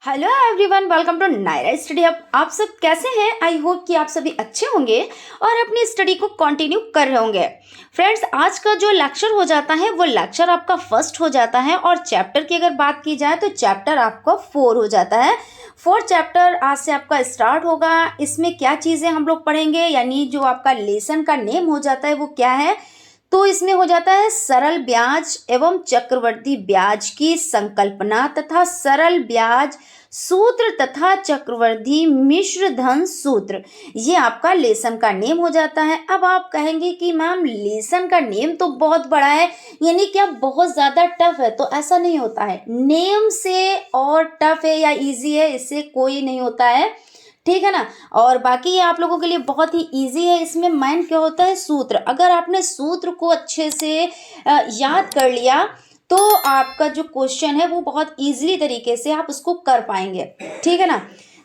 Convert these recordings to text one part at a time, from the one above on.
Hello everyone, welcome to Naira study hub. आप सब कैसे हैं? आई होप कि आप सभी अच्छे होंगे और अपनी स्टडी को कंटिन्यू कर रहे होंगे। फ्रेंड्स, आज का जो लेक्चर हो जाता है वो लेक्चर आपका फर्स्ट हो जाता है और चैप्टर की अगर बात की जाए तो चैप्टर आपका 4 हो जाता है। 4th चैप्टर आज से आपका स्टार्ट होगा। इसमें क्या चीज़ें हम लोग पढ़ेंगे, यानी जो आपका लेसन का नेम हो जाता है वो क्या है, तो इसमें हो जाता है सरल ब्याज एवं चक्रवर्ती ब्याज की संकल्पना तथा सरल ब्याज सूत्र तथा चक्रवर्ती मिश्र धन सूत्र। ये आपका लेसन का नेम हो जाता है। अब आप कहेंगे कि मैम लेसन का नेम तो बहुत बड़ा है, यानी क्या बहुत ज़्यादा टफ है? तो ऐसा नहीं होता है। नेम से और टफ है या इजी है इससे कोई नहीं होता है, ठीक है ना। और बाकी ये आप लोगों के लिए बहुत ही इजी है। इसमें मेन क्या होता है? सूत्र। अगर आपने सूत्र को अच्छे से याद कर लिया तो आपका जो क्वेश्चन है वो बहुत इजीली तरीके से आप उसको कर पाएंगे, ठीक है ना।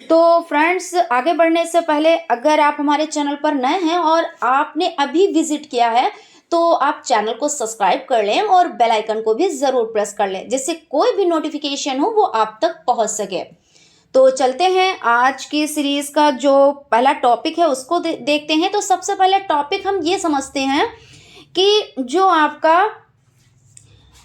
तो फ्रेंड्स, आगे बढ़ने से पहले अगर आप हमारे चैनल पर नए हैं और आपने अभी विजिट किया है तो आप चैनल को सब्सक्राइब कर लें और बेल आइकन को भी ज़रूर प्रेस कर लें, जिससे कोई भी नोटिफिकेशन हो वो आप तक पहुंच सके। तो चलते हैं आज की सीरीज का जो पहला टॉपिक है उसको देखते हैं। तो सबसे पहले टॉपिक हम ये समझते हैं कि जो आपका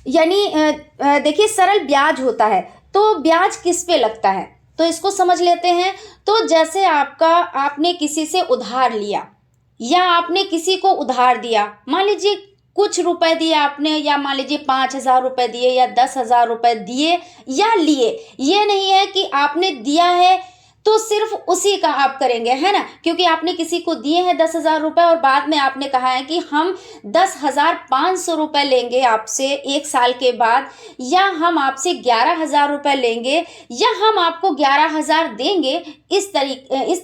यानी देखिए सरल ब्याज होता है, तो ब्याज किस पे लगता है तो इसको समझ लेते हैं। तो जैसे आपने किसी से उधार लिया या आपने किसी को उधार दिया, मान लीजिए कुछ रुपए दिए आपने, या मान लीजिए 5,000 रुपए दिए या 10,000 रुपए दिए या लिए। ये नहीं है कि आपने दिया है तो सिर्फ उसी का आप करेंगे, है ना, क्योंकि आपने किसी को दिए हैं 10,000 रुपए और बाद में आपने कहा है कि हम 10,500 रुपए लेंगे आपसे 1 साल के बाद, या हम आपसे 11,000 रुपए लेंगे, या हम आपको 11,000 देंगे। इस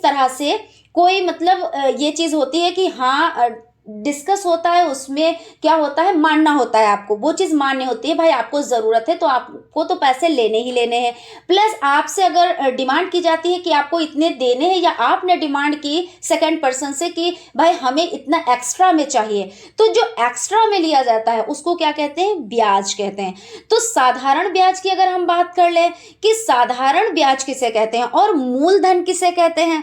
तरह से कोई मतलब ये चीज़ होती है कि हाँ डिस्कस होता है, उसमें क्या होता है, मानना होता है। आपको वो चीज़ माननी होती है, भाई आपको ज़रूरत है तो आपको तो पैसे लेने ही लेने हैं। प्लस आपसे अगर डिमांड की जाती है कि आपको इतने देने हैं, या आपने डिमांड की सेकंड पर्सन से कि भाई हमें इतना एक्स्ट्रा में चाहिए, तो जो एक्स्ट्रा में लिया जाता है उसको क्या कहते हैं? ब्याज कहते हैं। तो साधारण ब्याज की अगर हम बात कर लें कि साधारण ब्याज किसे कहते हैं और मूलधन किसे कहते हैं,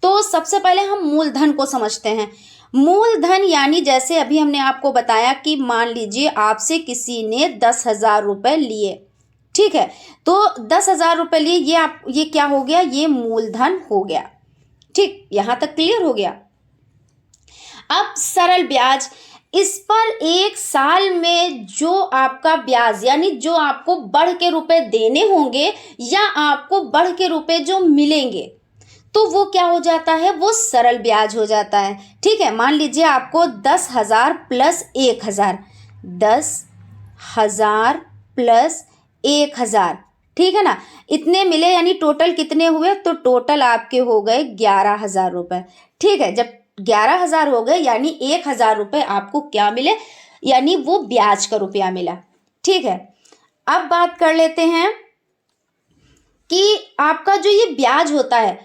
तो सबसे पहले हम मूलधन को समझते हैं। मूलधन यानी जैसे अभी हमने आपको बताया कि मान लीजिए आपसे किसी ने 10,000 रुपए लिए, ठीक है, तो 10,000 रुपए लिए, ये क्या हो गया? ये मूलधन हो गया। ठीक, यहां तक क्लियर हो गया। अब सरल ब्याज, इस पर 1 साल में जो आपका ब्याज यानी जो आपको बढ़ के रुपए देने होंगे या आपको बढ़ के रुपए जो मिलेंगे, तो वो क्या हो जाता है? वो सरल ब्याज हो जाता है। ठीक है, मान लीजिए आपको 10,000 प्लस 1,000, 10,000 प्लस 1,000, ठीक है ना, इतने मिले, यानी टोटल कितने हुए? तो टोटल आपके हो गए 11,000 रुपए। ठीक है, जब 11,000 हो गए यानी 1,000 रुपए आपको क्या मिले? यानी वो ब्याज का रुपया मिला। ठीक है, अब बात कर लेते हैं कि आपका जो ये ब्याज होता है,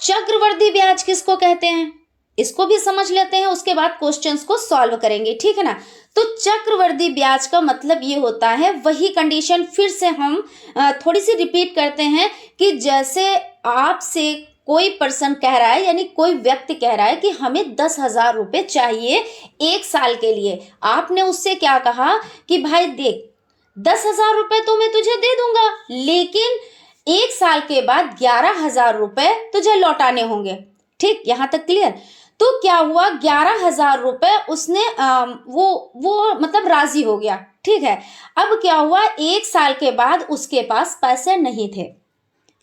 चक्रवर्ती ब्याज किसको कहते हैं, इसको भी समझ लेते हैं, उसके बाद क्वेश्चंस को सॉल्व करेंगे, ठीक है ना। तो चक्रवर्ती ब्याज का मतलब ये होता है, वही कंडीशन फिर से हम थोड़ी सी रिपीट करते हैं कि जैसे आपसे कोई पर्सन कह रहा है, यानी कोई व्यक्ति कह रहा है कि हमें 10,000 रुपये चाहिए 1 साल के लिए। आपने उससे क्या कहा कि भाई देख 10,000 रुपये तो मैं तुझे दे दूंगा, लेकिन 1 साल के बाद 11,000 रुपए तुझे लौटाने होंगे। ठीक, यहां तक क्लियर। तो क्या हुआ? 11,000 रुपए उसने वो मतलब राजी हो गया। ठीक है, अब क्या हुआ? 1 साल के बाद उसके पास पैसे नहीं थे।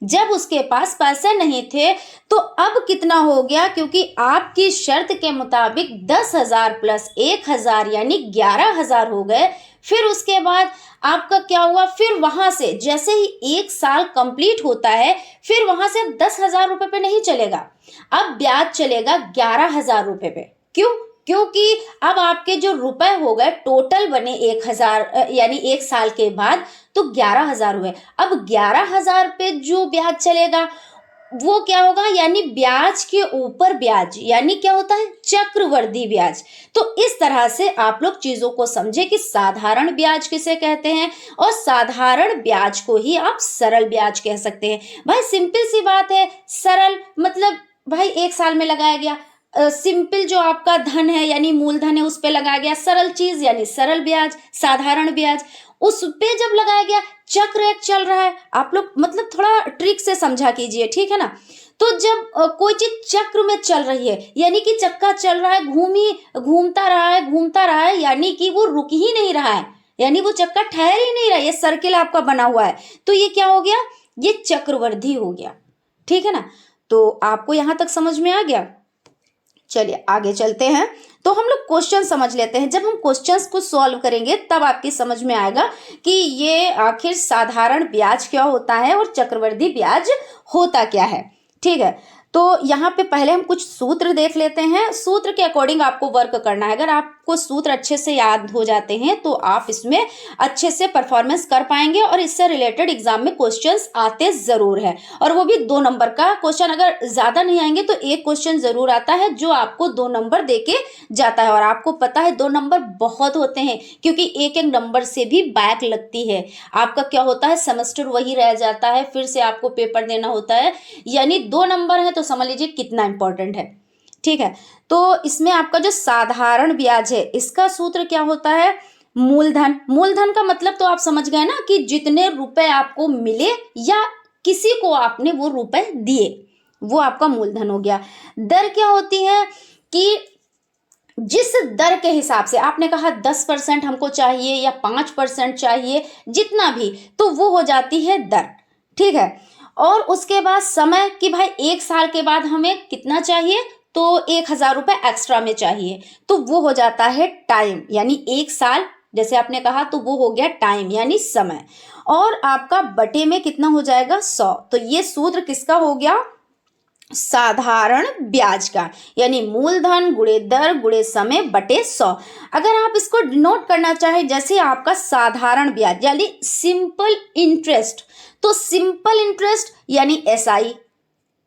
जब उसके पास पैसे नहीं थे तो अब कितना हो गया? क्योंकि आपकी शर्त के मुताबिक 10,000 प्लस 1,000 यानी 11,000 हो गए। फिर उसके बाद आपका क्या हुआ? फिर वहां से जैसे ही 1 साल कंप्लीट होता है, फिर वहां से अब 10,000 रुपए पे नहीं चलेगा, अब ब्याज चलेगा 11,000 रुपए पे। क्यों? क्योंकि अब आपके जो रुपए हो गए टोटल बने 1,000, यानी 1 साल के बाद तो 11,000 हुए। अब 11,000 पे जो ब्याज चलेगा वो क्या होगा, यानी ब्याज के ऊपर ब्याज, यानी क्या होता है, चक्रवृद्धि ब्याज। तो इस तरह से आप लोग चीजों को समझे कि साधारण ब्याज किसे कहते हैं, और साधारण ब्याज को ही आप सरल ब्याज कह सकते हैं। भाई सिंपल सी बात है, सरल मतलब भाई 1 साल में लगाया गया, सिंपल जो आपका धन है यानी मूलधन है उस पे लगाया गया, सरल चीज यानी सरल ब्याज, साधारण ब्याज उस पे जब लगाया गया। चक्र एक चल रहा है, आप लोग मतलब थोड़ा ट्रिक से समझा कीजिए, ठीक है ना। तो जब कोई चीज चक्र में चल रही है यानी कि चक्का चल रहा है, घूमता रहा है यानी कि वो रुक ही नहीं रहा है, यानी वो चक्का ठहर ही नहीं रहा, ये सर्किल आपका बना हुआ है, तो ये क्या हो गया, ये चक्रवृद्धि हो गया, ठीक है ना। तो आपको यहां तक समझ में आ गया। चलिए आगे चलते हैं, तो हम लोग क्वेश्चन समझ लेते हैं। जब हम क्वेश्चंस को सॉल्व करेंगे तब आपकी समझ में आएगा कि ये आखिर साधारण ब्याज क्या होता है और चक्रवृद्धि ब्याज होता क्या है, ठीक है। तो यहाँ पे पहले हम कुछ सूत्र देख लेते हैं, सूत्र के अकॉर्डिंग आपको वर्क करना है। अगर आपको सूत्र अच्छे से याद हो जाते हैं तो आप इसमें अच्छे से परफॉर्मेंस कर पाएंगे, और इससे रिलेटेड एग्जाम में क्वेश्चंस आते जरूर है, और वो भी 2 नंबर का क्वेश्चन। अगर ज्यादा नहीं आएंगे तो एक क्वेश्चन जरूर आता है जो आपको 2 नंबर देके जाता है, और आपको पता है 2 नंबर बहुत होते हैं, क्योंकि एक एक नंबर से भी बैक लगती है। आपका क्या होता है, सेमेस्टर वही रह जाता है, फिर से आपको पेपर देना होता है, यानी 2 नंबर है तो समझ लीजिए कितना इंपॉर्टेंट है, ठीक है। तो इसमें आपका जो साधारण ब्याज है इसका सूत्र क्या होता है, मूलधन। मूलधन का मतलब तो आप समझ गए ना कि जितने रुपए आपको मिले या किसी को आपने वो रुपए दिए, वो आपका मूलधन हो गया। दर क्या होती है कि जिस दर के हिसाब से आपने कहा 10% हमको चाहिए या 5% चाहिए, जितना भी, तो वो हो जाती है दर, ठीक है। और उसके बाद समय कि भाई 1 साल के बाद हमें कितना चाहिए, तो 1,000 रुपये एक्स्ट्रा में चाहिए, तो वो हो जाता है टाइम, यानी 1 साल जैसे आपने कहा तो वो हो गया टाइम यानी समय। और आपका बटे में कितना हो जाएगा, 100। तो ये सूत्र किसका हो गया, साधारण ब्याज का, यानी मूलधन गुणे दर गुणे समय बटे 100। अगर आप इसको डिनोट करना चाहें जैसे आपका साधारण ब्याज यानी सिंपल इंटरेस्ट, तो सिंपल इंटरेस्ट यानी SI,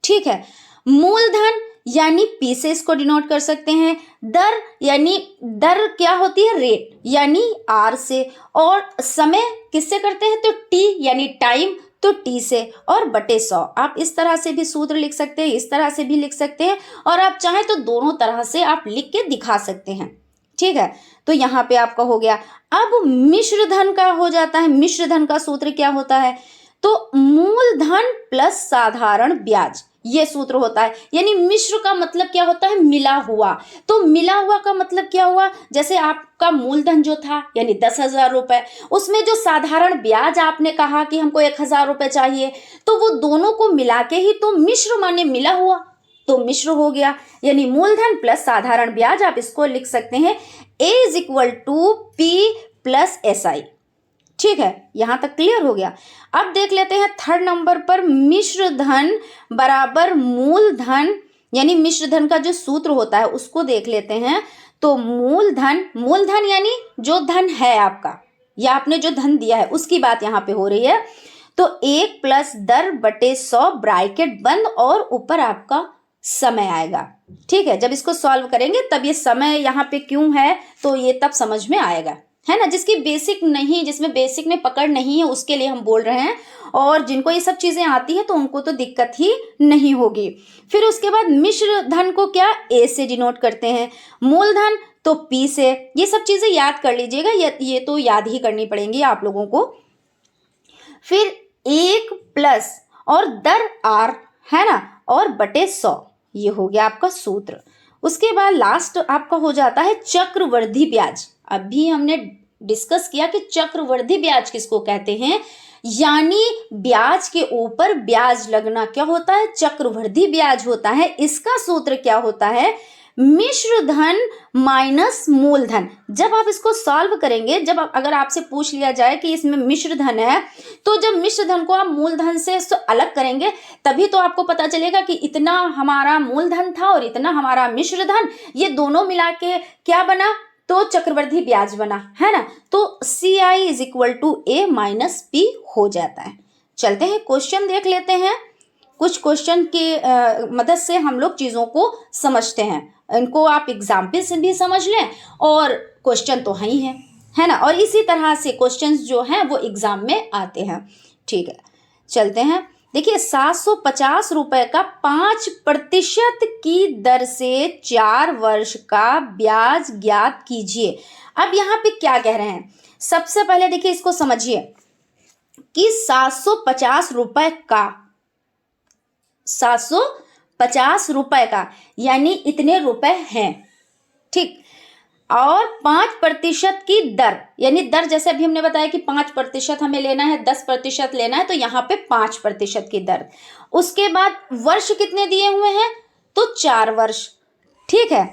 ठीक है। मूलधन यानी P से इसको डिनोट कर सकते हैं। दर यानी दर क्या होती है, रेट यानी R से। और समय किससे करते हैं, तो T यानी टाइम, तो T से, और बटे 100। आप इस तरह से भी सूत्र लिख सकते हैं, इस तरह से भी लिख सकते हैं, और आप चाहें तो दोनों तरह से आप लिख के दिखा सकते हैं, ठीक है। तो यहाँ पे आपका हो गया। अब मिश्र धन का हो जाता है, मिश्र धन का सूत्र क्या होता है, तो मूलधन प्लस साधारण ब्याज, ये सूत्र होता है। यानी मिश्र का मतलब क्या होता है, मिला हुआ। तो मिला हुआ का मतलब क्या हुआ, जैसे आपका मूलधन जो था यानी 10,000 रुपए, उसमें जो साधारण ब्याज आपने कहा कि हमको 1,000 रुपए चाहिए, तो वो दोनों को मिला के ही तो मिश्र माने मिला हुआ, तो मिश्र हो गया। यानी मूलधन प्लस साधारण ब्याज आप इसको लिख सकते हैं A = P + SI, ठीक है। यहां तक क्लियर हो गया। अब देख लेते हैं 3rd नंबर पर, मिश्र धन बराबर मूलधन, यानी मिश्र धन का जो सूत्र होता है उसको देख लेते हैं। तो मूलधन, मूलधन यानी जो धन है आपका या आपने जो धन दिया है उसकी बात यहां पे हो रही है। तो 1 + दर बटे 100 ब्रैकेट बंद, और ऊपर आपका समय आएगा, ठीक है। जब इसको सॉल्व करेंगे तब ये समय यहाँ पे क्यों है तो ये तब समझ में आएगा, है ना। जिसकी बेसिक नहीं, जिसमें बेसिक में पकड़ नहीं है उसके लिए हम बोल रहे हैं, और जिनको ये सब चीजें आती है तो उनको तो दिक्कत ही नहीं होगी। फिर उसके बाद मिश्र धन को क्या A से डिनोट करते हैं, मूलधन तो P से। ये सब चीजें याद कर लीजिएगा, ये तो याद ही करनी पड़ेंगी आप लोगों को। फिर 1 प्लस और दर R, है ना, और बटे 100, ये हो गया आपका सूत्र। उसके बाद लास्ट आपका हो जाता है चक्रवृद्धि ब्याज। अभी हमने डिस्कस किया कि चक्रवृद्धि ब्याज किसको कहते हैं, यानी ब्याज के ऊपर ब्याज लगना क्या होता है, चक्रवृद्धि ब्याज होता है। इसका सूत्र क्या होता है, मिश्र धन माइनस मूलधन। जब आप इसको सॉल्व करेंगे, अगर आपसे पूछ लिया जाए कि इसमें मिश्र धन है, तो जब मिश्र धन को आप मूलधन से अलग करेंगे तभी तो आपको पता चलेगा कि इतना हमारा मूलधन था और इतना हमारा मिश्र धन, ये दोनों मिला के क्या बना, तो चक्रवृद्धि ब्याज बना, है ना। तो CI = A - P हो जाता है। चलते हैं क्वेश्चन देख लेते हैं। कुछ क्वेश्चन की मदद से हम लोग चीज़ों को समझते हैं। इनको आप एग्जाम्पल से भी समझ लें और क्वेश्चन तो है ना। और इसी तरह से क्वेश्चंस जो हैं वो एग्जाम में आते हैं। ठीक है, चलते हैं। देखिए 750 रुपए का 5% की दर से 4 वर्ष का ब्याज ज्ञात कीजिए। अब यहाँ पे क्या कह रहे हैं, सबसे पहले देखिए इसको समझिए कि 750 रुपए का 750 रुपए का यानी इतने रुपए हैं, ठीक। और 5% की दर, यानी दर जैसे अभी हमने बताया कि 5% हमें लेना है, 10% लेना है, तो यहाँ पे 5% की दर। उसके बाद वर्ष कितने दिए हुए हैं, तो 4 वर्ष, ठीक है।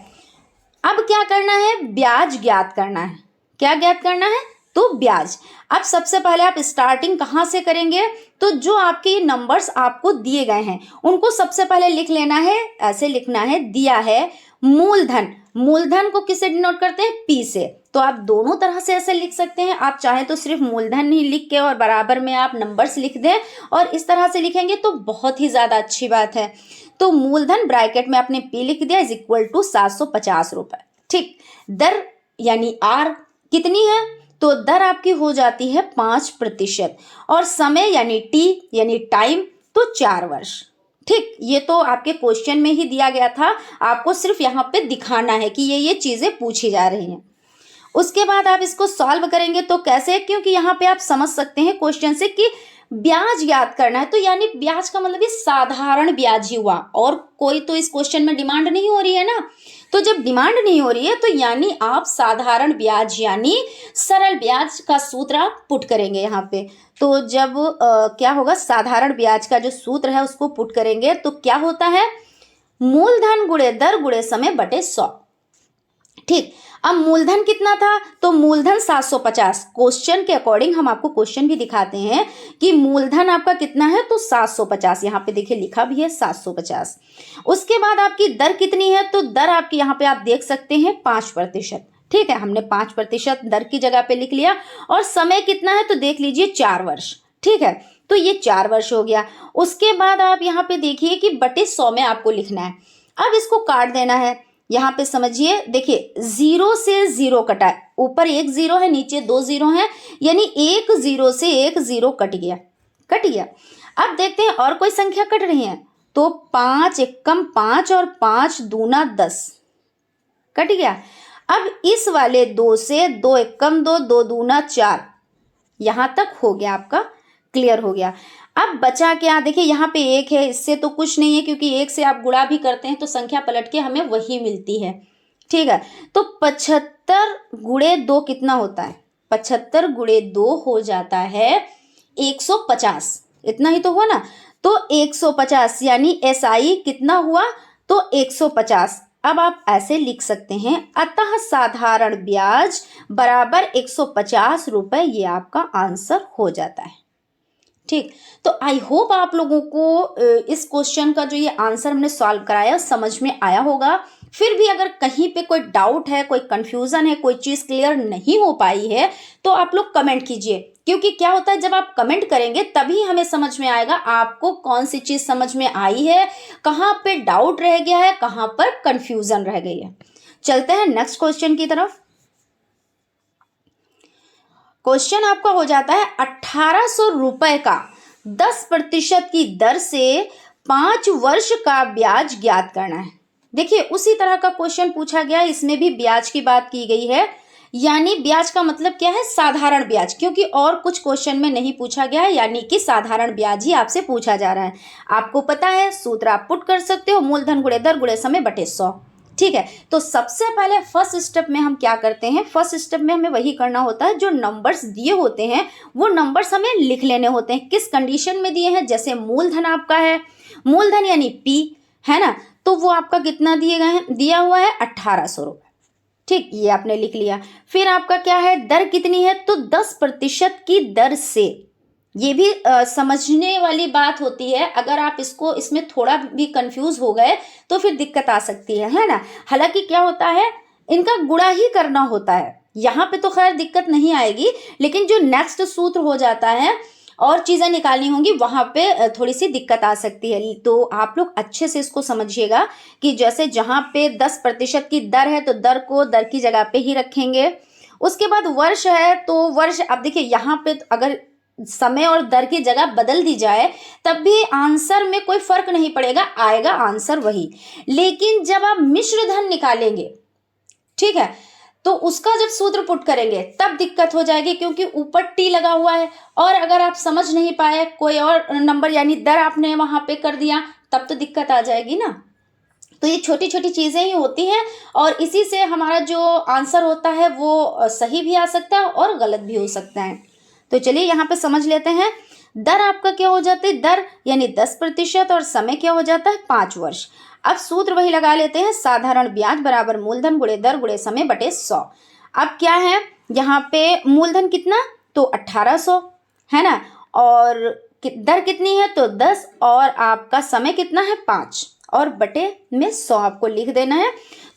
अब क्या करना है, ब्याज ज्ञात करना है। क्या ज्ञात करना है, तो ब्याज। अब सबसे पहले आप स्टार्टिंग कहाँ से करेंगे, तो जो आपके ये नंबर्स आपको दिए गए हैं उनको सबसे पहले लिख लेना है। ऐसे लिखना है, दिया है मूलधन, मूलधन को किससे डिनोट करते हैं, पी से। तो आप दोनों तरह से ऐसे लिख सकते हैं। आप चाहें तो सिर्फ मूलधन ही लिख के और बराबर में आप नंबर्स लिख दें, और इस तरह से लिखेंगे तो बहुत ही ज़्यादा अच्छी बात है। तो मूलधन ब्रैकेट में आपने पी लिख दिया, इज इक्वल टू 750 रुपए, ठीक। दर यानी आर कितनी है, तो दर आपकी हो जाती है 5%, और समय यानी टी यानी टाइम, तो 4 वर्ष, ठीक। ये तो आपके क्वेश्चन में ही दिया गया था, आपको सिर्फ यहाँ पे दिखाना है कि ये चीजें पूछी जा रही हैं। उसके बाद आप इसको सॉल्व करेंगे तो कैसे, क्योंकि यहाँ पे आप समझ सकते हैं क्वेश्चन से कि ब्याज याद करना है, तो यानी ब्याज का मतलब ये साधारण ब्याज ही हुआ, और कोई तो इस क्वेश्चन में डिमांड नहीं हो रही है ना। तो जब डिमांड नहीं हो रही है तो यानी आप साधारण ब्याज यानी सरल ब्याज का सूत्र आप पुट करेंगे यहाँ पे। तो जब क्या होगा, साधारण ब्याज का जो सूत्र है उसको पुट करेंगे तो क्या होता है, मूलधन गुणे दर गुणे समय बटे 100, ठीक। अब मूलधन कितना था, तो मूलधन 750, क्वेश्चन के अकॉर्डिंग हम आपको क्वेश्चन भी दिखाते हैं कि मूलधन आपका कितना है, तो 750, यहाँ पे देखिए लिखा भी है 750। उसके बाद आपकी दर कितनी है, तो दर आपकी यहाँ पे आप देख सकते हैं 5%, ठीक है। हमने 5% दर की जगह पे लिख लिया। और समय कितना है, तो देख लीजिए 4 वर्ष, ठीक है। तो ये 4 वर्ष हो गया। उसके बाद आप यहाँ पे देखिए कि बटे 100 में आपको लिखना है। अब इसको काट देना है। यहाँ पे समझिए, देखिए 0 से 0 कटा है, ऊपर 1 0 है, नीचे 2 0 है, यानी 1 0 से 1 0 कट गया। अब देखते हैं और कोई संख्या कट रही है, तो 5 एकम 5 और 5 दूना 10 कट गया। अब इस वाले 2 से 2 एकम 2, 2 दूना 4, यहां तक हो गया, आपका क्लियर हो गया। अब बचा क्या, देखिए यहाँ पे 1 है, इससे तो कुछ नहीं है क्योंकि 1 से आप गुणा भी करते हैं तो संख्या पलट के हमें वही मिलती है, ठीक है। तो 75 गुणे 2 कितना होता है, 75 गुणे 2 हो जाता है 150, इतना ही तो हुआ ना। तो 150 यानी SI कितना हुआ, तो 150। अब आप ऐसे लिख सकते हैं, अतः साधारण ब्याज बराबर 150 रुपए, ये आपका आंसर हो जाता है, ठीक। तो आई होप आप लोगों को इस क्वेश्चन का जो ये आंसर हमने सॉल्व कराया समझ में आया होगा। फिर भी अगर कहीं पे कोई डाउट है, कोई कंफ्यूजन है, कोई चीज़ क्लियर नहीं हो पाई है, तो आप लोग कमेंट कीजिए, क्योंकि क्या होता है जब आप कमेंट करेंगे तभी हमें समझ में आएगा आपको कौन सी चीज़ समझ में आई है, कहाँ पे डाउट रह गया है, कहाँ पर कंफ्यूजन रह गई है। चलते हैं नेक्स्ट क्वेश्चन की तरफ। क्वेश्चन आपका हो जाता है 1800 रुपए का 10% की दर से 5 वर्ष का ब्याज ज्ञात करना है। देखिए उसी तरह का क्वेश्चन पूछा गया, इसमें भी ब्याज की बात की गई है, यानी ब्याज का मतलब क्या है, साधारण ब्याज, क्योंकि और कुछ क्वेश्चन में नहीं पूछा गया है, यानी कि साधारण ब्याज ही आपसे पूछा जा रहा है। आपको पता है सूत्र आप पुट कर सकते हो, मूलधन गुणे दर गुणे समय बटे 100, ठीक है। तो सबसे पहले फर्स्ट स्टेप में हम क्या करते हैं, फर्स्ट स्टेप में हमें वही करना होता है, जो नंबर्स दिए होते हैं वो नंबर्स हमें लिख लेने होते हैं। किस कंडीशन में दिए हैं, जैसे मूलधन आपका है, मूलधन यानी P है ना, तो वो आपका कितना दिए गए हैं, दिया हुआ है 1800 रुपये, ठीक, ये आपने लिख लिया। फिर आपका क्या है, दर कितनी है, तो 10% की दर से। ये भी समझने वाली बात होती है, अगर आप इसमें थोड़ा भी कंफ्यूज हो गए तो फिर दिक्कत आ सकती है ना। हालांकि क्या होता है, इनका गुणा ही करना होता है, यहाँ पे तो खैर दिक्कत नहीं आएगी, लेकिन जो नेक्स्ट सूत्र हो जाता है और चीज़ें निकालनी होंगी, वहाँ पे थोड़ी सी दिक्कत आ सकती है। तो आप लोग अच्छे से इसको समझिएगा कि जैसे जहाँ पे 10% की दर है तो दर को दर की जगह पे ही रखेंगे। उसके बाद वर्ष है तो वर्ष, अब देखिए यहाँ पे अगर समय और दर की जगह बदल दी जाए तब भी आंसर में कोई फर्क नहीं पड़ेगा, आएगा आंसर वही। लेकिन जब आप मिश्र धन निकालेंगे, ठीक है, तो उसका जब सूत्र पुट करेंगे तब दिक्कत हो जाएगी, क्योंकि ऊपर टी लगा हुआ है और अगर आप समझ नहीं पाए कोई और नंबर यानी दर आपने वहां पे कर दिया तब तो दिक्कत आ जाएगी ना। तो ये छोटी छोटी चीजें ही होती हैं और इसी से हमारा जो आंसर होता है वो सही भी आ सकता है और गलत भी हो सकता है। तो चलिए यहाँ पे समझ लेते हैं। दर आपका क्या हो जाता है, दर यानी 10% और समय क्या हो जाता है 5 वर्ष। अब सूत्र वही लगा लेते हैं, साधारण ब्याज बराबर मूलधन गुणे दर गुणे समय बटे 100। अब क्या है यहाँ पे मूलधन कितना, तो 1800 है ना, और दर कितनी है तो 10, और आपका समय कितना है 5, और बटे में 100 आपको लिख देना है।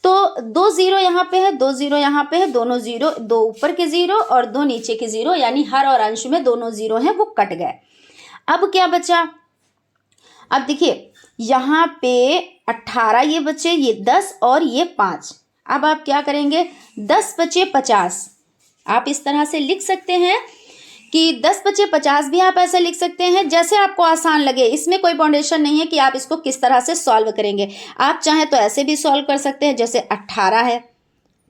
तो 2 जीरो यहाँ पे है, 2 जीरो यहाँ पे है, दोनों जीरो, 2 ऊपर के जीरो और 2 नीचे के जीरो, यानी हर और अंश में दोनों जीरो हैं वो कट गए। अब क्या बचा, अब देखिए यहाँ पे 18 ये बचे, ये 10 और ये 5। अब आप क्या करेंगे, 10 बचे 50, आप इस तरह से लिख सकते हैं कि 10 बचे 50 भी आप ऐसे लिख सकते हैं जैसे आपको आसान लगे। इसमें कोई बाउंडेशन नहीं है कि आप इसको किस तरह से सॉल्व करेंगे। आप चाहें तो ऐसे भी सॉल्व कर सकते हैं, जैसे 18 है,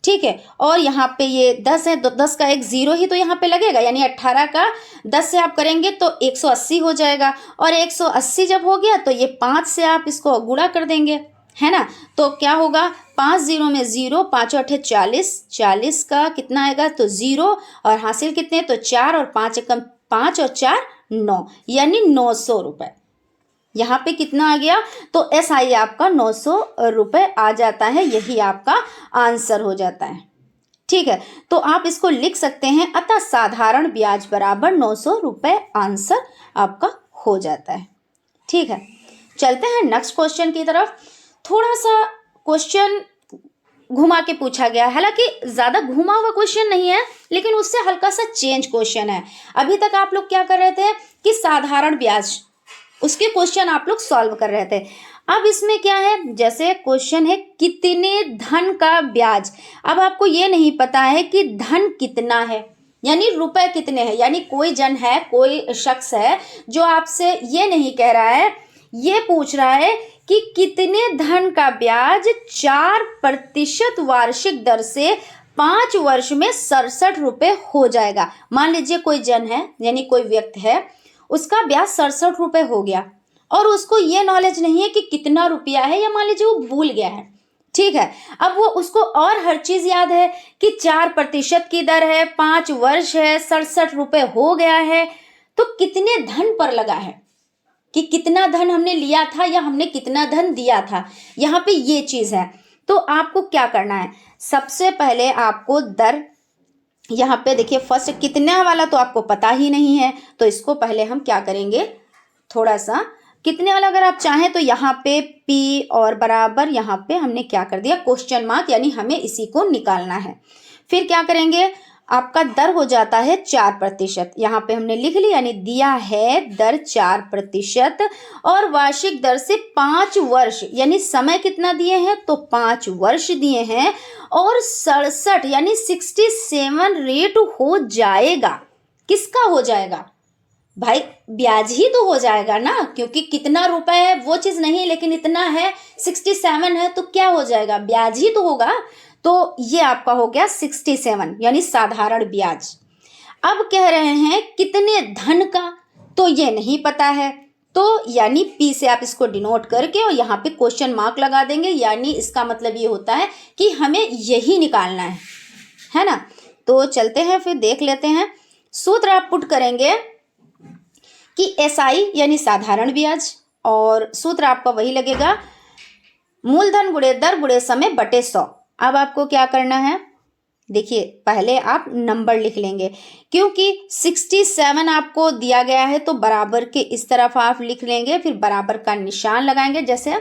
ठीक है, और यहाँ पे ये 10 है, तो 10 का एक जीरो ही तो यहाँ पे लगेगा, यानी 18 का 10 से आप करेंगे तो 180 हो जाएगा, और 180 जब हो गया तो ये 5 से आप इसको गुणा कर देंगे, है ना। तो क्या होगा, 5 जीरो में जीरो, 5 8 40, 40 का कितना आएगा तो जीरो, और हासिल कितने तो 4, और 5 एकम 5 और 4 9, यानी 900 रुपये। यहाँ पे कितना आ गया, तो SI आपका 900 रुपये आ जाता है, यही आपका आंसर हो जाता है। ठीक है, तो आप इसको लिख सकते हैं, अतः साधारण ब्याज बराबर 900 रुपये आंसर आपका हो जाता है। ठीक है, चलते हैं नेक्स्ट क्वेश्चन की तरफ। थोड़ा सा क्वेश्चन घुमा के पूछा गया है, हालांकि ज़्यादा घुमा हुआ क्वेश्चन नहीं है, लेकिन उससे हल्का सा चेंज क्वेश्चन है। अभी तक आप लोग क्या कर रहे थे कि साधारण ब्याज, उसके क्वेश्चन आप लोग सॉल्व कर रहे थे। अब इसमें क्या है, जैसे क्वेश्चन है कितने धन का ब्याज। अब आपको ये नहीं पता है कि धन कितना है, यानी रुपए कितने हैं, यानी कोई जन है, कोई शख्स है जो आपसे ये नहीं कह रहा है, ये पूछ रहा है कि कितने धन का ब्याज 4% वार्षिक दर से 5 वर्ष में 67 रुपये हो जाएगा। मान लीजिए कोई जन है, यानी कोई व्यक्ति है, उसका ब्याज 67 रुपये हो गया और उसको ये नॉलेज नहीं है कि कितना रुपया है, या मान लीजिए वो भूल गया है। ठीक है, अब वो उसको और हर चीज याद है कि 4% की दर है, 5 वर्ष है, 67 रुपये हो गया है, तो कितने धन पर लगा है कि कितना धन हमने लिया था या हमने कितना धन दिया था, यहाँ पे ये चीज है। तो आपको क्या करना है, सबसे पहले आपको दर, यहाँ पे देखिए फर्स्ट कितना वाला तो आपको पता ही नहीं है, तो इसको पहले हम क्या करेंगे, थोड़ा सा कितने वाला अगर आप चाहें तो यहाँ पे P और बराबर, यहाँ पे हमने क्या कर दिया क्वेश्चन मार्क, यानी हमें इसी को निकालना है। फिर क्या करेंगे, आपका दर हो जाता है 4%, यहाँ पे हमने लिख लिया, यानी दिया है दर 4%, और वार्षिक दर से 5 वर्ष, यानी समय कितना दिए हैं तो 5 वर्ष दिए हैं, और 67 यानी 67 रेट हो जाएगा। किसका हो जाएगा भाई, ब्याज ही तो हो जाएगा ना, क्योंकि कितना रुपए है वो चीज नहीं, लेकिन इतना है 67 है तो क्या हो जाएगा, ब्याज ही तो होगा। तो ये आपका हो गया 67, यानी साधारण ब्याज। अब कह रहे हैं कितने धन का, तो ये नहीं पता है, तो यानी P से आप इसको डिनोट करके और यहाँ पे क्वेश्चन मार्क लगा देंगे, यानी इसका मतलब ये होता है कि हमें यही निकालना है ना। तो चलते हैं फिर देख लेते हैं, सूत्र आप पुट करेंगे कि SI यानी साधारण ब्याज, और सूत्र आपका वही लगेगा मूलधन गुणे दर गुणे समय बटे 100। अब आपको क्या करना है, देखिए पहले आप नंबर लिख लेंगे, क्योंकि 67 आपको दिया गया है तो बराबर के इस तरफ आप लिख लेंगे, फिर बराबर का निशान लगाएंगे जैसे,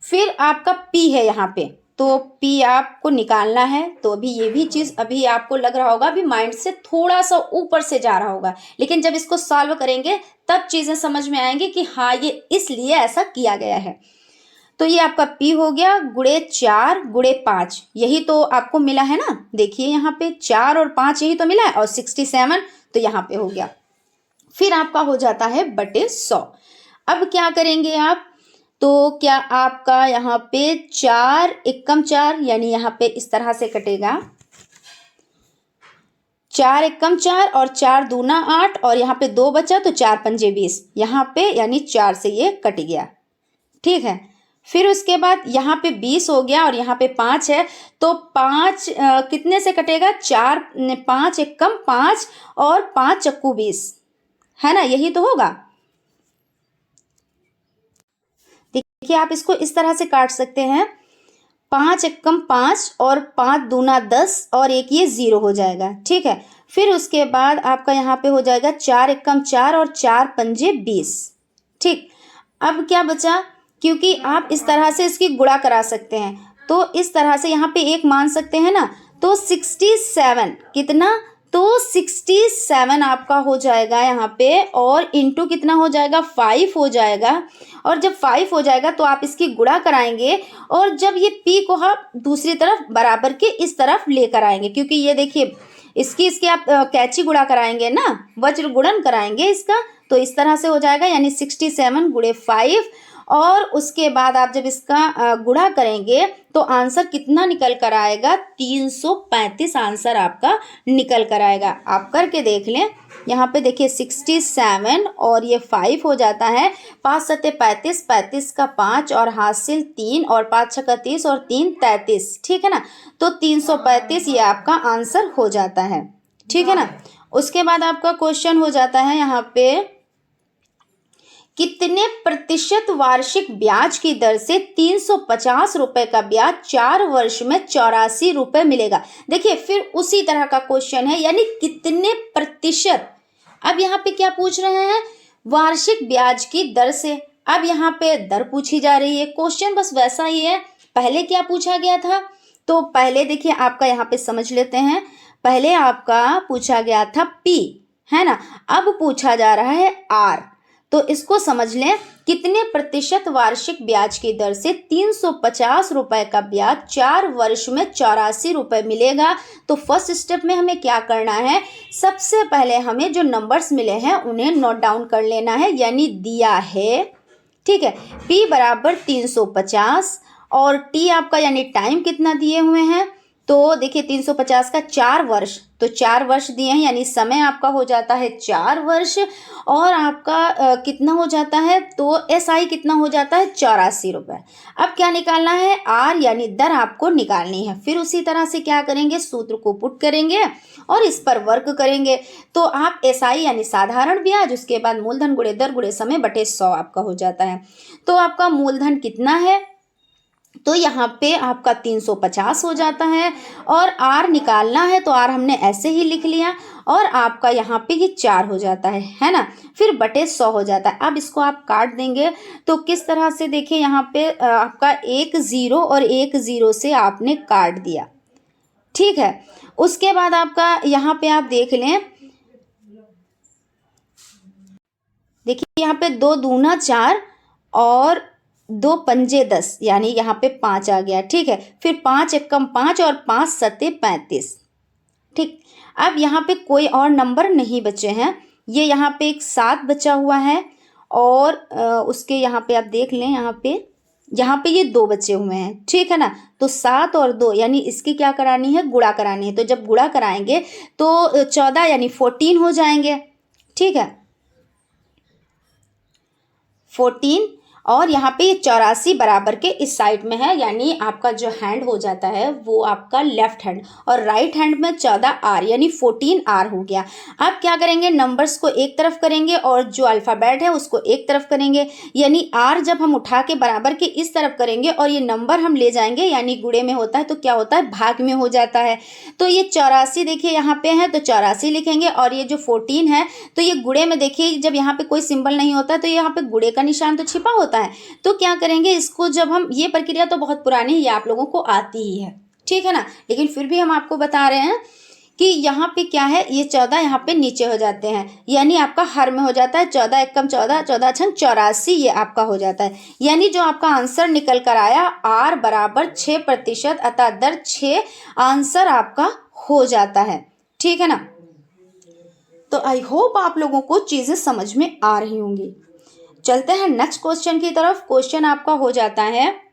फिर आपका P है यहाँ पे, तो पी आपको निकालना है। तो अभी ये भी चीज़ अभी आपको लग रहा होगा, अभी माइंड से थोड़ा सा ऊपर से जा रहा होगा, लेकिन जब इसको सॉल्व करेंगे तब चीज़ें समझ में आएंगी कि हाँ ये इसलिए ऐसा किया गया है। तो ये आपका पी हो गया गुणे 4 गुणे 5, यही तो आपको मिला है ना। देखिए यहाँ पे 4 और 5 यही तो मिला है, और 67 तो यहाँ पे हो गया। फिर आपका हो जाता है बटे 100। अब क्या करेंगे आप, तो क्या आपका यहाँ पे 4 एकम 4, यानी यहाँ पे इस तरह से कटेगा 4 एकम 4 और 4 दूना 8, और यहाँ पे 2 बचा तो 4 पंजे 20, यहाँ पे यानी 4 से ये कट गया। ठीक है, फिर उसके बाद यहाँ पे 20 हो गया और यहाँ पे 5 है, तो 5 कितने से कटेगा, 4 5 एकम 5 और 5 चक्कू 20, है ना, यही तो होगा। देखिए आप इसको इस तरह से काट सकते हैं, 5 एकम 5 और 5 दूना 10 और एक ये 0 हो जाएगा। ठीक है, फिर उसके बाद आपका यहाँ पे हो जाएगा 4 एकम 4 और 4 पंजे 20। ठीक, अब क्या बचा, क्योंकि आप इस तरह से इसकी गुणा करा सकते हैं, तो इस तरह से यहाँ पे एक मान सकते हैं ना, तो 67 कितना, तो 67 आपका हो जाएगा यहाँ पे, और इंटू कितना हो जाएगा, 5 हो जाएगा। और जब 5 हो जाएगा तो आप इसकी गुणा कराएंगे, और जब ये पी को आप दूसरी तरफ बराबर के इस तरफ लेकर आएंगे, क्योंकि ये देखिए इसकी आप कैची गुणा कराएंगे ना, वज्र गुणन कराएंगे इसका, तो इस तरह से हो जाएगा, यानी 67 गुणे 5। और उसके बाद आप जब इसका गुणा करेंगे तो आंसर कितना निकल कर आएगा, 335 आंसर आपका निकल कर आएगा। आप करके देख लें, यहाँ पे देखिए 67 और ये 5 हो जाता है, 5 सत्ते 35, 35 का 5 और हासिल 3 और 5 छक्का 30 और 3 33, ठीक है ना, तो 335 ये आपका आंसर हो जाता है। ठीक है ना, उसके बाद आपका क्वेश्चन हो जाता है यहाँ पे, कितने प्रतिशत वार्षिक ब्याज की दर से 350 रुपए का ब्याज 4 वर्ष में 84 रुपए मिलेगा। देखिए फिर उसी तरह का क्वेश्चन है, यानी कितने प्रतिशत। अब यहाँ पे क्या पूछ रहे हैं, वार्षिक ब्याज की दर से। अब यहाँ पे दर पूछी जा रही है, क्वेश्चन बस वैसा ही है। पहले क्या पूछा गया था, तो पहले देखिए आपका यहाँ पे समझ लेते हैं, पहले आपका पूछा गया था पी, है ना, अब पूछा जा रहा है आर। तो इसको समझ लें, कितने प्रतिशत वार्षिक ब्याज की दर से 350 रुपए का ब्याज 4 वर्ष में 84 रुपए मिलेगा। तो फर्स्ट स्टेप में हमें क्या करना है, सबसे पहले हमें जो नंबर्स मिले हैं उन्हें नोट डाउन कर लेना है, यानी दिया है, ठीक है, P बराबर 350 और T आपका यानी टाइम कितना दिए हुए हैं, तो देखिए 350 का 4 वर्ष, तो 4 वर्ष दिए हैं, यानी समय आपका हो जाता है 4 वर्ष, और आपका कितना हो जाता है, तो SI कितना हो जाता है, 84 रुपये। अब क्या निकालना है, R यानी दर आपको निकालनी है। फिर उसी तरह से क्या करेंगे, सूत्र को पुट करेंगे और इस पर वर्क करेंगे। तो आप SI यानी साधारण ब्याज, उसके बाद मूलधन गुणे दर गुणे समय बटे 100 आपका हो जाता है। तो आपका मूलधन कितना है, तो यहाँ पे आपका 350 हो जाता है, और R निकालना है तो R हमने ऐसे ही लिख लिया, और आपका यहाँ पे ये 4 हो जाता है ना, फिर बटे 100 हो जाता है। अब इसको आप काट देंगे तो किस तरह से, देखिए यहाँ पे आपका 1 0 और 1 0 से आपने काट दिया। ठीक है, उसके बाद आपका यहाँ पे आप देख लें, देखिए यहाँ पे 2 दूना 4 और 2 पंजे 10, यानी यहाँ पे 5 आ गया। ठीक है, फिर 5 एकम 5 और 5 सत्ते 35। ठीक, अब यहाँ पे कोई और नंबर नहीं बचे हैं, ये यहाँ पे एक 7 बचा हुआ है, और उसके यहाँ पे आप देख लें, यहाँ पे ये 2 बचे हुए हैं। ठीक है ना, तो 7 और 2 यानी इसकी क्या करानी है, गुणा करानी है। तो जब गुणा कराएंगे तो 14 यानी 14 हो जाएंगे। ठीक है, 14, और यहाँ पे ये 84 बराबर के इस साइड में है, यानी आपका जो हैंड हो जाता है वो आपका लेफ्ट हैंड, और राइट हैंड में 14R यानी 14R हो गया। अब क्या करेंगे, नंबर्स को एक तरफ करेंगे और जो अल्फ़ाबेट है उसको एक तरफ करेंगे, यानी R जब हम उठा के बराबर के इस तरफ करेंगे और ये नंबर हम ले जाएंगे, यानी गुणे में होता है तो क्या होता है, भाग में हो जाता है। तो ये 84 देखिए यहाँ पे है तो 84 लिखेंगे, और ये जो 14 है तो ये गुणे में, देखिए जब यहाँ पे कोई सिंबल नहीं होता तो यहाँ पे गुणे का निशान तो छिपा होता होता है। तो क्या करेंगे इसको, जब हम, ये प्रक्रिया तो बहुत पुरानी है, ये आप लोगों को आती ही है, ठीक है ना, लेकिन फिर भी हम आपको बता रहे हैं कि यहाँ पे क्या है, ये 14 यहाँ पे नीचे हो जाते हैं, यानी आपका हर में हो जाता है 14 एकम 14, 14 छंग 84, ये आपका हो जाता है। यानी जो आपका आंसर निकल कर आया R बराबर 6%, अतः दर 6 आंसर आपका हो जाता है, ठीक है ना। तो आई होप आप लोगों को चीज़ें समझ में आ रही होंगी। चलते हैं नेक्स्ट क्वेश्चन की तरफ। क्वेश्चन आपका हो जाता है,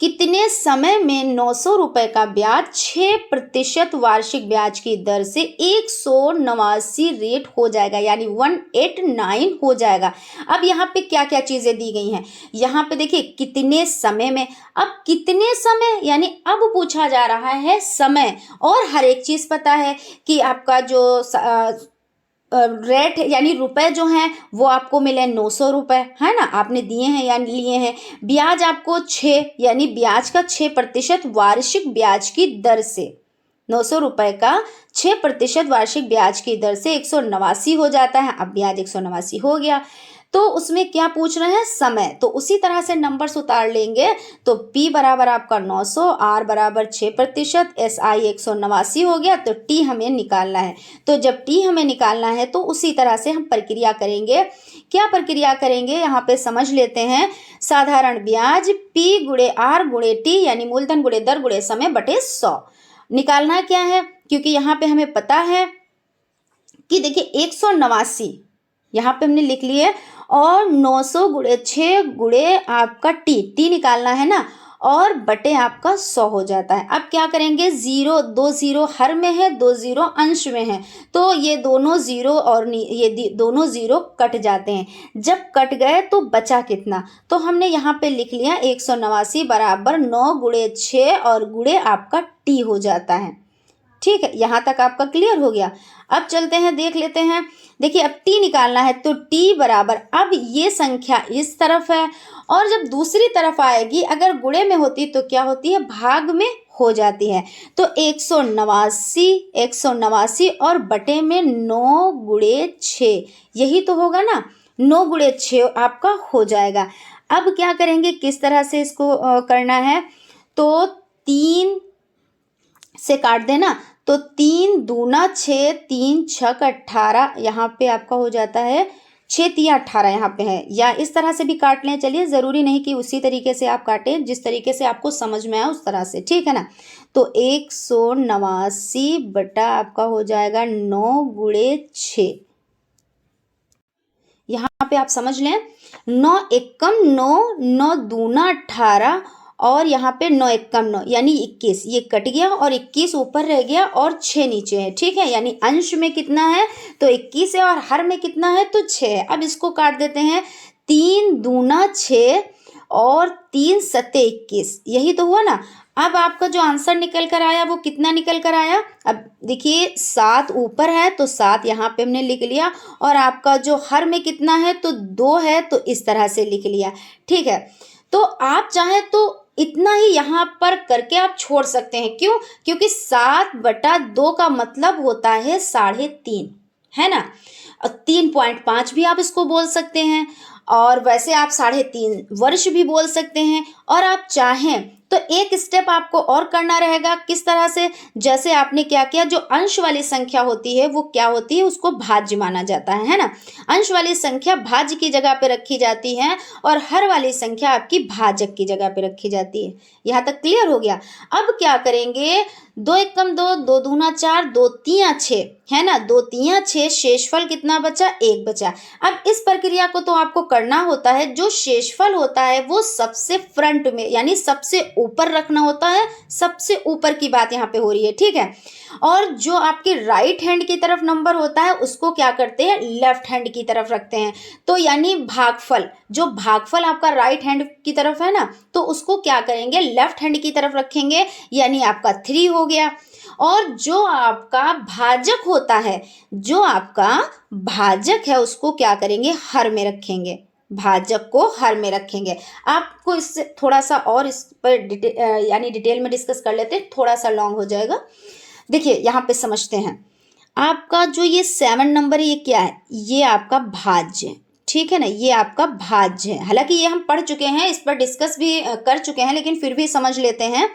कितने समय में 900 रुपए का ब्याज 6% वार्षिक ब्याज की दर से 189 रेट हो जाएगा, यानी 189 हो जाएगा। अब यहाँ पे क्या क्या चीजें दी गई हैं, यहाँ पे देखिए कितने समय में। अब कितने समय यानी अब पूछा जा रहा है समय, और हर एक चीज पता है कि आपका जो रेट यानी रुपए जो हैं वो आपको मिले 900 रुपए, है ना, आपने दिए हैं या लिए हैं। ब्याज आपको 6 यानी ब्याज का 6% वार्षिक ब्याज की दर से, 900 रुपए का 6% वार्षिक ब्याज की दर से 189 हो जाता है। अब ब्याज 189 हो गया, तो उसमें क्या पूछ रहे हैं, समय। तो उसी तरह से नंबर्स उतार लेंगे, तो P बराबर आपका 900, R बराबर 6%, SI 189 हो गया, तो T हमें निकालना है। तो जब T हमें निकालना है तो उसी तरह से हम प्रक्रिया करेंगे। क्या प्रक्रिया करेंगे यहाँ पे समझ लेते हैं। साधारण ब्याज P गुणे R गुणे T यानी मूलधन गुणे दर गुणे समय बटे 100। निकालना क्या है, क्योंकि यहाँ पे हमें पता है कि देखिए 189 यहाँ पे हमने लिख लिए, और 900 गुणे 6 गुणे आपका टी निकालना है ना, और बटे आपका 100 हो जाता है। अब क्या करेंगे, 0 2 0 हर में है, 2 0 अंश में है, तो ये दोनों 0 और ये दोनों 0 कट जाते हैं। जब कट गए तो बचा कितना, तो हमने यहाँ पे लिख लिया 189 बराबर 9 गुणे 6 और गुणे आपका टी हो जाता है, ठीक है। यहाँ तक आपका क्लियर हो गया। अब चलते हैं, देख लेते हैं। देखिए अब टी निकालना है, तो टी बराबर, अब ये संख्या इस तरफ है और जब दूसरी तरफ आएगी, अगर गुणे में होती तो क्या होती है, भाग में हो जाती है। तो 189 और बटे में 9 गुणे 6, यही तो होगा ना, 9 गुणे 6 आपका हो जाएगा। अब क्या करेंगे, किस तरह से इसको करना है, तो 3 से काट देना, तो 3 दूना 6, 3 छक 18, यहाँ पे आपका हो जाता है 6 तिया 18 यहाँ पे है, या इस तरह से भी काट लें। चलिए, ज़रूरी नहीं कि उसी तरीके से आप काटें, जिस तरीके से आपको समझ में आए उस तरह से, ठीक है ना। तो 189 बटा आपका हो जाएगा 9 गुणे 6, यहाँ पे आप समझ लें 9 एकम 9, 9 दूना 18 और यहाँ पे 9 एकम 9 यानी 21, ये कट गया और 21 ऊपर रह गया और 6 नीचे है, ठीक है। यानी अंश में कितना है, तो 21 है, और हर में कितना है, तो 6 है। अब इसको काट देते हैं, 3 दूना 6 और 3 सत्ते 21, यही तो हुआ ना। अब आपका जो आंसर निकल कर आया वो कितना निकल कर आया, अब देखिए 7 ऊपर है तो 7 यहाँ पे हमने लिख लिया, और आपका जो हर में कितना है, तो 2 है, तो इस तरह से लिख लिया, ठीक है। तो आप चाहें तो इतना ही यहाँ पर करके आप छोड़ सकते हैं, क्यों, क्योंकि 7/2 का मतलब होता है 3.5, है ना। 3.5 भी आप इसको बोल सकते हैं, और वैसे आप 3.5 वर्ष भी बोल सकते हैं। और आप चाहें तो एक स्टेप आपको और करना रहेगा, किस तरह से, जैसे आपने क्या किया, जो अंश वाली संख्या होती है वो क्या होती है, उसको भाज्य माना जाता है ना। अंश वाली संख्या भाज्य की जगह पे रखी जाती है और हर वाली संख्या आपकी भाजक की जगह पे रखी जाती है। यहाँ तक क्लियर हो गया। अब क्या करेंगे, 2 एकम 2, 2 दूना 4, 2 तिया 6, है ना, 2 तिया 6, शेषफल कितना बचा, 1 बचा। अब इस प्रक्रिया को तो आपको करना होता है, जो शेषफल होता है वो सबसे फ्रंट में यानी सबसे ऊपर रखना होता है, सबसे ऊपर की बात यहाँ पे हो रही है, ठीक है। और जो आपके राइट हैंड की तरफ नंबर होता है उसको क्या करते हैं, लेफ्ट हैंड की तरफ रखते हैं। तो यानी भागफल, जो भागफल आपका राइट हैंड की तरफ है ना, तो उसको क्या करेंगे, लेफ्ट हैंड की तरफ रखेंगे, यानी आपका 3 हो गया। और जो आपका भाजक होता है, जो आपका भाजक है उसको क्या करेंगे, हर में रखेंगे, भाजक को हर में रखेंगे। आपको इससे थोड़ा सा और इस पर डिटेल में डिस्कस कर लेते हैं, थोड़ा सा लॉन्ग हो जाएगा। देखिए यहाँ पे समझते हैं, आपका जो ये 7 नंबर है ये क्या है, ये आपका भाज्य, ठीक है ना, ये आपका भाज्य है। हालांकि ये हम पढ़ चुके हैं, इस पर डिस्कस भी कर चुके हैं, लेकिन फिर भी समझ लेते हैं।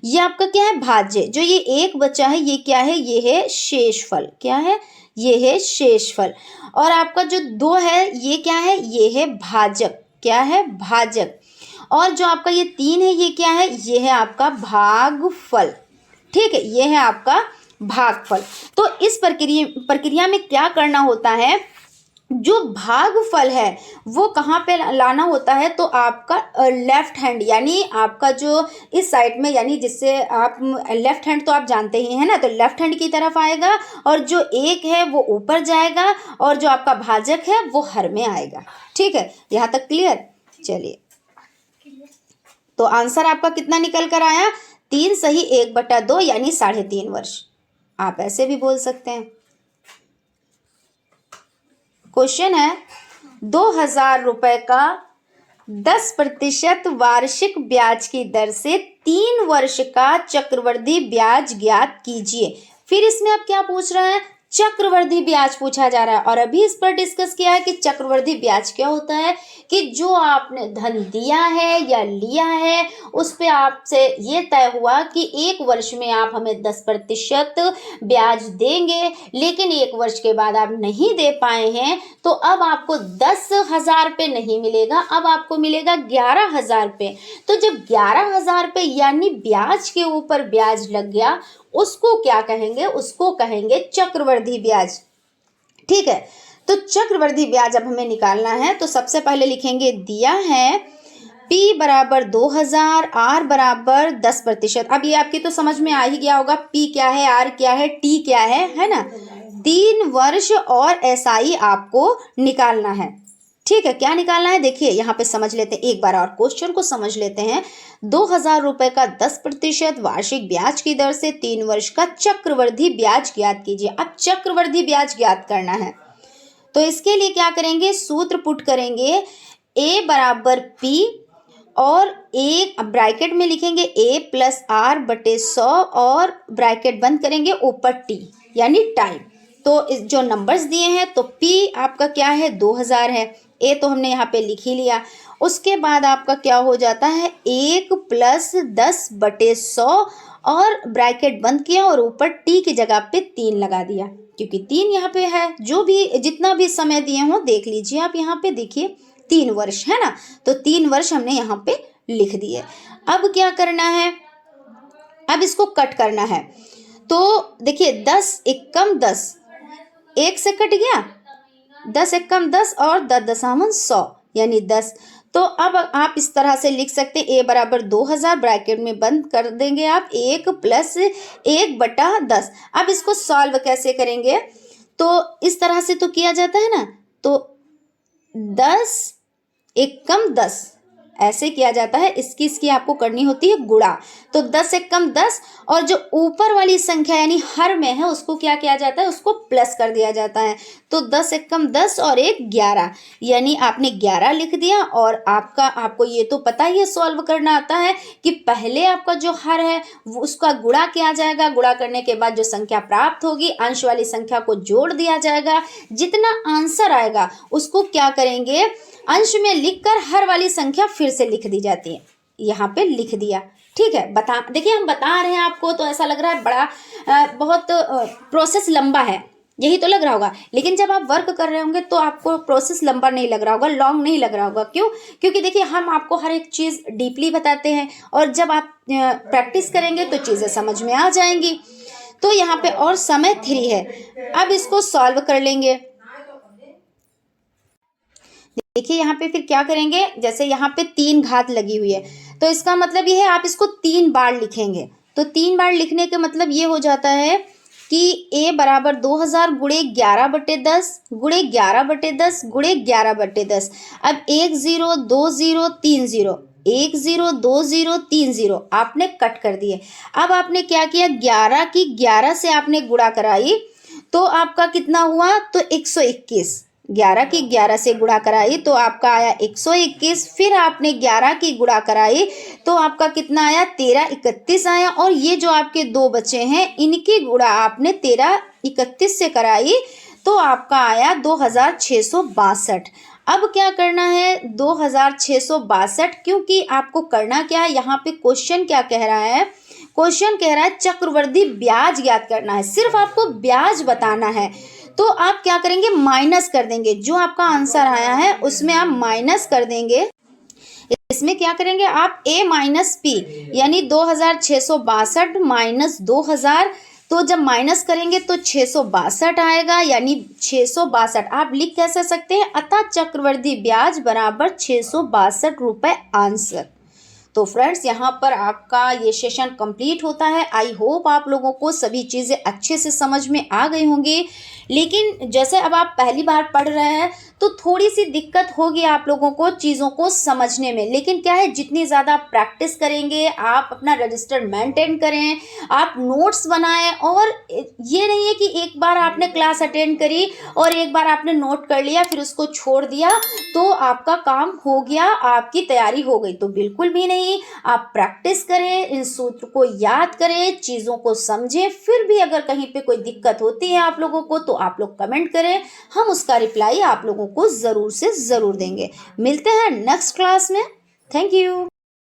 ये आपका क्या है, भाज्य। जो ये एक बचा है ये क्या है, ये है शेषफल। क्या है, ये है शेषफल। और आपका जो 2 है ये क्या है, ये है भाजक। क्या है, भाजक। और जो आपका ये 3 है ये क्या है, ये है आपका भागफल। ठीक है, ये है आपका भागफल। तो इस प्रक्रिया में क्या करना होता है, जो भागफल है वो कहाँ पे लाना होता है, तो आपका लेफ्ट हैंड, यानी आपका जो इस साइड में, यानी जिससे आप लेफ्ट हैंड तो आप जानते ही हैं ना, तो लेफ्ट हैंड की तरफ आएगा और जो एक है वो ऊपर जाएगा और जो आपका भाजक है वो हर में आएगा। ठीक है, यहाँ तक क्लियर। चलिए, तो आंसर आपका कितना निकल कर आया, 3 सही 1/2 यानी 3.5 वर्ष। आप ऐसे भी बोल सकते हैं। क्वेश्चन है, 2000 रुपए का 10% वार्षिक ब्याज की दर से 3 वर्ष का चक्रवृद्धि ब्याज ज्ञात कीजिए। फिर इसमें अब क्या पूछ रहा है, चक्रवृद्धि ब्याज पूछा जा रहा है। और अभी इस पर डिस्कस किया है कि चक्रवृद्धि ब्याज क्या होता है, कि जो आपने धन दिया है या लिया है उस पे आपसे ये तय हुआ कि 1 वर्ष में आप हमें 10% ब्याज देंगे, लेकिन 1 वर्ष के बाद आप नहीं दे पाए हैं, तो अब आपको 10,000 रुपये नहीं मिलेगा, अब आपको मिलेगा 11,000 रुपये। तो जब 11,000 रुपये यानी ब्याज के ऊपर ब्याज लग गया, उसको क्या कहेंगे, उसको कहेंगे चक्रवृद्धि ब्याज। ठीक है, तो चक्रवृद्धि ब्याज अब हमें निकालना है, तो सबसे पहले लिखेंगे, दिया है P बराबर 2000, R बराबर 10%। अब ये आपकी तो समझ में आ ही गया होगा, P क्या है, R क्या है, T क्या है ना। 3 वर्ष और SI आपको निकालना है। ठीक है, क्या निकालना है, देखिए यहाँ पे समझ लेते हैं, एक बार और क्वेश्चन को समझ लेते हैं। 2000 रुपए का 10% वार्षिक ब्याज की दर से 3 वर्ष का चक्रवृद्धि ब्याज ज्ञात कीजिए। अब चक्रवृद्धि ब्याज ज्ञात करना है, तो इसके लिए क्या करेंगे, सूत्र पुट करेंगे, A बराबर P और एक ब्रैकेट में लिखेंगे A प्लस R बटे 100 और ब्रैकेट बंद करेंगे, ऊपर T यानी टाइम। तो इस जो नंबर्स दिए हैं, तो P आपका क्या है, 2000 है, A तो हमने यहाँ पे लिख ही लिया। उसके बाद आपका क्या हो जाता है, 1 प्लस 10 बटे 100 और ब्रैकेट बंद किया और ऊपर T की जगह पे 3 लगा दिया, क्योंकि 3 यहाँ पे है। जो भी जितना भी समय दिए हों देख लीजिए आप, यहाँ पे देखिए 3 वर्ष है ना, तो 3 वर्ष हमने यहाँ पे लिख दिए। अब क्या करना है, अब इसको कट करना है। तो देखिए 10 एकम 10, 1 से कट गया, 10 एकम 10 और 10 दशामन 100 यानी 10। तो अब आप इस तरह से लिख सकते हैं, A बराबर 2000 ब्रैकेट में बंद कर देंगे आप, 1 प्लस 1/10। अब इसको सॉल्व कैसे करेंगे, तो इस तरह से तो किया जाता है ना, तो 10 एकम 10 ऐसे किया जाता है। इसकी आपको करनी होती है गुणा, तो 10 एकम 10 और जो ऊपर वाली संख्या यानी हर में है उसको क्या किया जाता है, उसको प्लस कर दिया जाता है। तो 10 एकम 10 और 1 11 यानी आपने 11 लिख दिया। और आपको ये तो पता ही है, सॉल्व करना आता है कि पहले आपका जो हर है वो उसका गुणा किया जाएगा, गुणा करने के बाद जो संख्या प्राप्त होगी अंश वाली संख्या को जोड़ दिया जाएगा, जितना आंसर आएगा उसको क्या करेंगे, अंश में लिखकर हर वाली संख्या फिर से लिख दी जाती है। यहाँ पे लिख दिया। ठीक है, देखिए हम बता रहे हैं आपको तो ऐसा लग रहा है बड़ा बहुत प्रोसेस लंबा है, यही तो लग रहा होगा, लेकिन जब आप वर्क कर रहे होंगे तो आपको प्रोसेस लंबा नहीं लग रहा होगा, लॉन्ग नहीं लग रहा होगा। क्यों, क्योंकि देखिए हम आपको हर एक चीज़ डीपली बताते हैं और जब आप प्रैक्टिस करेंगे तो चीज़ें समझ में आ जाएंगी। तो यहाँ पे और समय 3 है। अब इसको सॉल्व कर लेंगे। देखिए यहाँ पे फिर क्या करेंगे, जैसे यहाँ पे 3 घात लगी हुई है, तो इसका मतलब ये है आप इसको 3 बार लिखेंगे। तो 3 बार लिखने का मतलब ये हो जाता है कि A बराबर 2000 गुणे 11/10 गुणे 11/10 गुणे 11/10। अब 1 0 2 0 3 0 1 0 2 0 3 0 आपने कट कर दिए। अब आपने क्या किया, 11 की 11 से आपने गुणा कराई, तो आपका कितना हुआ, तो 121। 11 की 11 से गुणा कराई तो आपका आया 121। फिर आपने 11 की गुणा कराई तो आपका कितना आया, 1331 आया। और ये जो आपके 2 बचे हैं इनकी गुणा आपने 1331 से कराई तो आपका आया 2662। अब क्या करना है 2662, क्योंकि आपको करना क्या है, यहाँ पे क्वेश्चन क्या कह रहा है, क्वेश्चन कह रहा है चक्रवृद्धि ब्याज ज्ञात करना है, सिर्फ आपको ब्याज बताना है। तो आप क्या करेंगे, माइनस कर देंगे, जो आपका आंसर आया है उसमें आप माइनस कर देंगे। इसमें क्या करेंगे आप, a माइनस पी, यानी 2662 माइनस 2000, तो जब माइनस करेंगे तो 662 आएगा, यानी 662 आप लिख कैसे सकते हैं, अतः चक्रवृद्धि ब्याज बराबर 662 रुपए आंसर। तो फ्रेंड्स यहाँ पर आपका ये सेशन कंप्लीट होता है। आई होप आप लोगों को सभी चीज़ें अच्छे से समझ में आ गई होंगी, लेकिन जैसे अब आप पहली बार पढ़ रहे हैं तो थोड़ी सी दिक्कत होगी आप लोगों को चीज़ों को समझने में, लेकिन क्या है, जितनी ज़्यादा प्रैक्टिस करेंगे, आप अपना रजिस्टर मेंटेन करें, आप नोट्स बनाएं, और ये नहीं है कि एक बार आपने क्लास अटेंड करी और एक बार आपने नोट कर लिया फिर उसको छोड़ दिया तो आपका काम हो गया, आपकी तैयारी हो गई, तो बिल्कुल भी नहीं। आप प्रैक्टिस करें, इन सूत्र को याद करें, चीज़ों को समझें, फिर भी अगर कहीं पे कोई दिक्कत होती है आप लोगों को तो आप लोग कमेंट करें, हम उसका रिप्लाई आप लोगों को ज़रूर से ज़रूर देंगे। मिलते हैं नेक्स्ट क्लास में। Thank you.